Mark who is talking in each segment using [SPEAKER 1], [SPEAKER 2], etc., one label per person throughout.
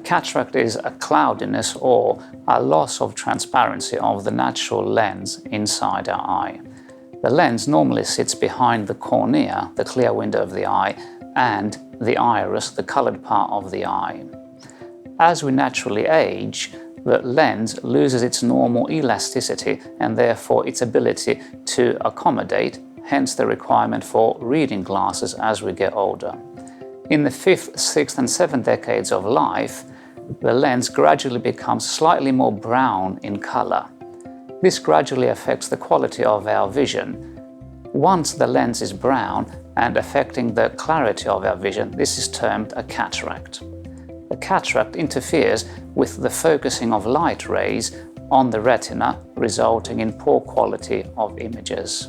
[SPEAKER 1] cataract is a cloudiness or a loss of transparency of the natural lens inside our eye. The lens normally sits behind the cornea, the clear window of the eye, and the iris, the colored part of the eye. As we naturally age, the lens loses its normal elasticity and therefore its ability to accommodate, hence the requirement for reading glasses as we get older. In the 5th, 6th and 7th decades of life, the lens gradually becomes slightly more brown in color. This gradually affects the quality of our vision. Once the lens is brown and affecting the clarity of our vision, this is termed a cataract. A cataract interferes with the focusing of light rays on the retina, resulting in poor quality of images.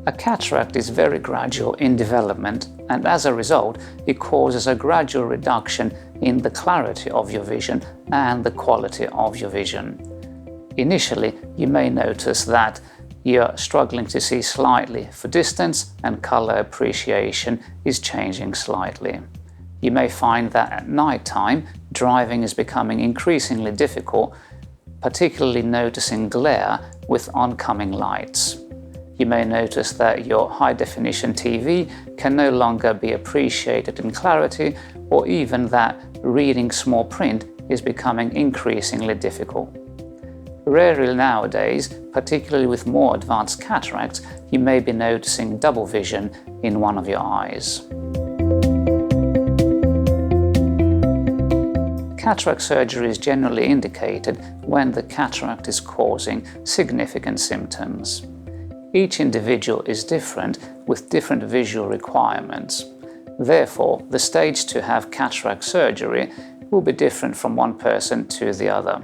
[SPEAKER 1] A cataract is very gradual in development, and as a result, it causes a gradual reduction in the clarity of your vision and the quality of your vision. Initially, you may notice that you're struggling to see slightly for distance and color appreciation is changing slightly. You may find that at night time, driving is becoming increasingly difficult, particularly noticing glare with oncoming lights. You may notice that your high-definition TV can no longer be appreciated in clarity, or even that reading small print is becoming increasingly difficult. Rarely nowadays, particularly with more advanced cataracts, you may be noticing double vision in one of your eyes. Cataract surgery is generally indicated when the cataract is causing significant symptoms. Each individual is different with different visual requirements. Therefore, the stage to have cataract surgery will be different from one person to the other.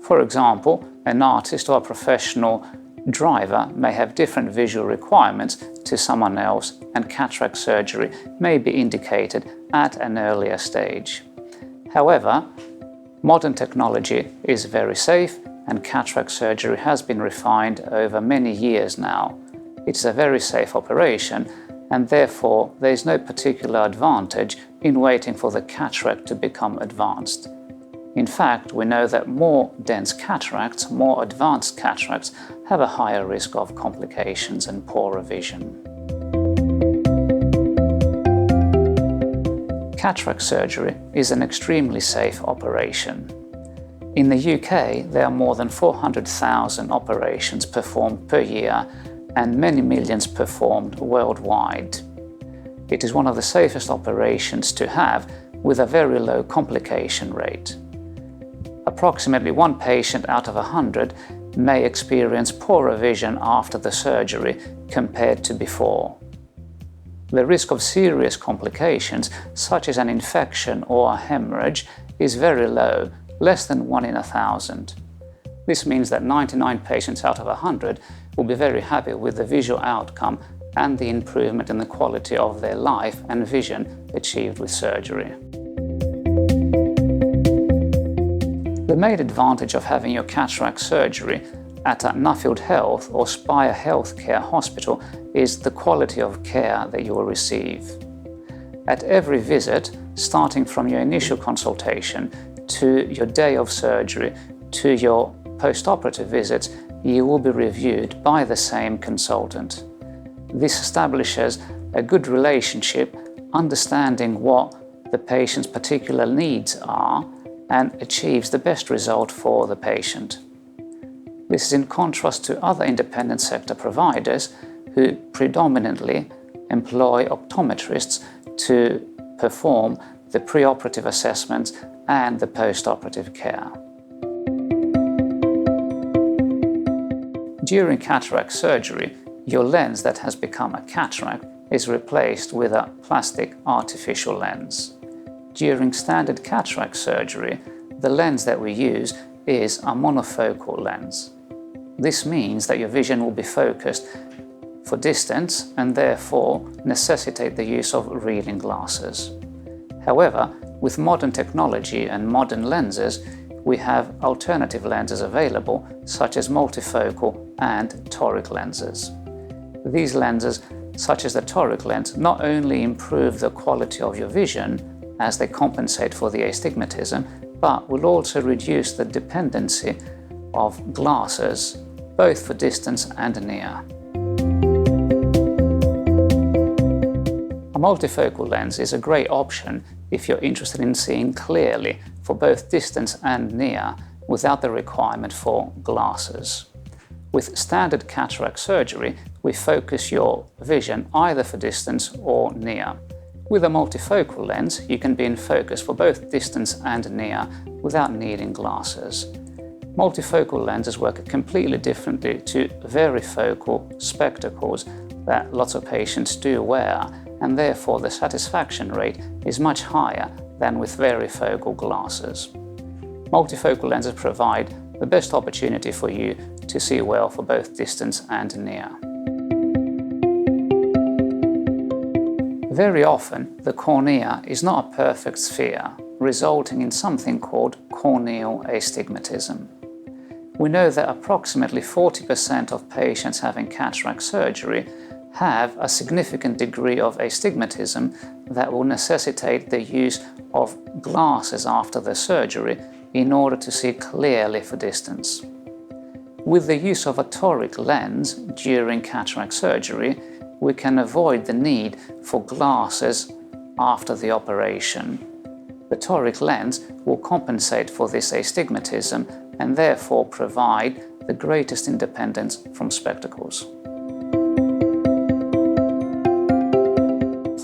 [SPEAKER 1] For example, an artist or a professional driver may have different visual requirements to someone else, and cataract surgery may be indicated at an earlier stage. However, modern technology is very safe, and cataract surgery has been refined over many years now. It's a very safe operation, and therefore there is no particular advantage in waiting for the cataract to become advanced. In fact, we know that more dense cataracts, more advanced cataracts, have a higher risk of complications and poorer vision. Cataract surgery is an extremely safe operation. In the UK, there are more than 400,000 operations performed per year and many millions performed worldwide. It is one of the safest operations to have, with a very low complication rate. Approximately 1 patient out of 100 may experience poorer vision after the surgery compared to before. The risk of serious complications, such as an infection or a hemorrhage, is very low, less than 1 in 1,000. This means that 99 patients out of 100 will be very happy with the visual outcome and the improvement in the quality of their life and vision achieved with surgery. The main advantage of having your cataract surgery at a Nuffield Health or Spire healthcare hospital is the quality of care that you will receive. At every visit, starting from your initial consultation to your day of surgery to your post-operative visits, you will be reviewed by the same consultant. This establishes a good relationship, understanding what the patient's particular needs are, and achieves the best result for the patient. This is in contrast to other independent sector providers who predominantly employ optometrists to perform the pre-operative assessments and the post-operative care. During cataract surgery, your lens that has become a cataract is replaced with a plastic artificial lens. During standard cataract surgery, the lens that we use is a monofocal lens. This means that your vision will be focused for distance and therefore necessitate the use of reading glasses. However, with modern technology and modern lenses, we have alternative lenses available, such as multifocal and toric lenses. These lenses such as the toric lens, not only improve the quality of your vision as they compensate for the astigmatism, but will also reduce the dependency of glasses, both for distance and near. A multifocal lens is a great option if you're interested in seeing clearly for both distance and near without the requirement for glasses. With standard cataract surgery, we focus your vision either for distance or near. With a multifocal lens, you can be in focus for both distance and near without needing glasses. Multifocal lenses work completely differently to varifocal spectacles that lots of patients do wear, and therefore the satisfaction rate is much higher than with varifocal glasses. Multifocal lenses provide the best opportunity for you to see well for both distance and near. Very often, the cornea is not a perfect sphere, resulting in something called corneal astigmatism. We know that approximately 40% of patients having cataract surgery have a significant degree of astigmatism that will necessitate the use of glasses after the surgery in order to see clearly for distance. With the use of a toric lens during cataract surgery, we can avoid the need for glasses after the operation. The toric lens will compensate for this astigmatism and therefore provide the greatest independence from spectacles.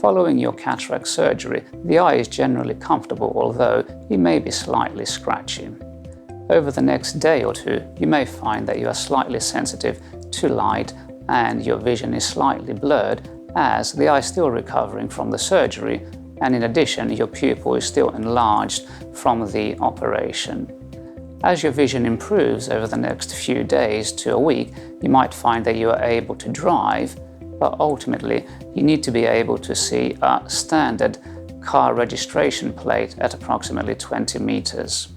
[SPEAKER 1] Following your cataract surgery, the eye is generally comfortable, although it may be slightly scratchy. Over the next day or two, you may find that you are slightly sensitive to light and your vision is slightly blurred as the eye is still recovering from the surgery, and in addition, your pupil is still enlarged from the operation. As your vision improves over the next few days to a week, you might find that you are able to drive, but ultimately you need to be able to see a standard car registration plate at approximately 20 meters.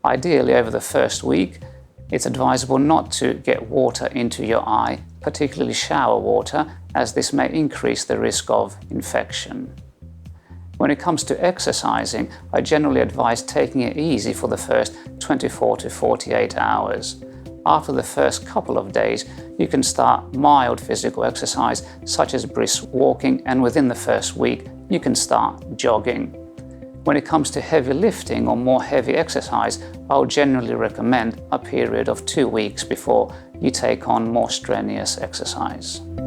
[SPEAKER 1] Ideally, over the first week, it's advisable not to get water into your eye, particularly shower water, as this may increase the risk of infection. When it comes to exercising, I generally advise taking it easy for the first 24 to 48 hours. After the first couple of days, you can start mild physical exercise such as brisk walking, and within the first week, you can start jogging. When it comes to heavy lifting or more heavy exercise, I'll generally recommend a period of 2 weeks before you take on more strenuous exercise.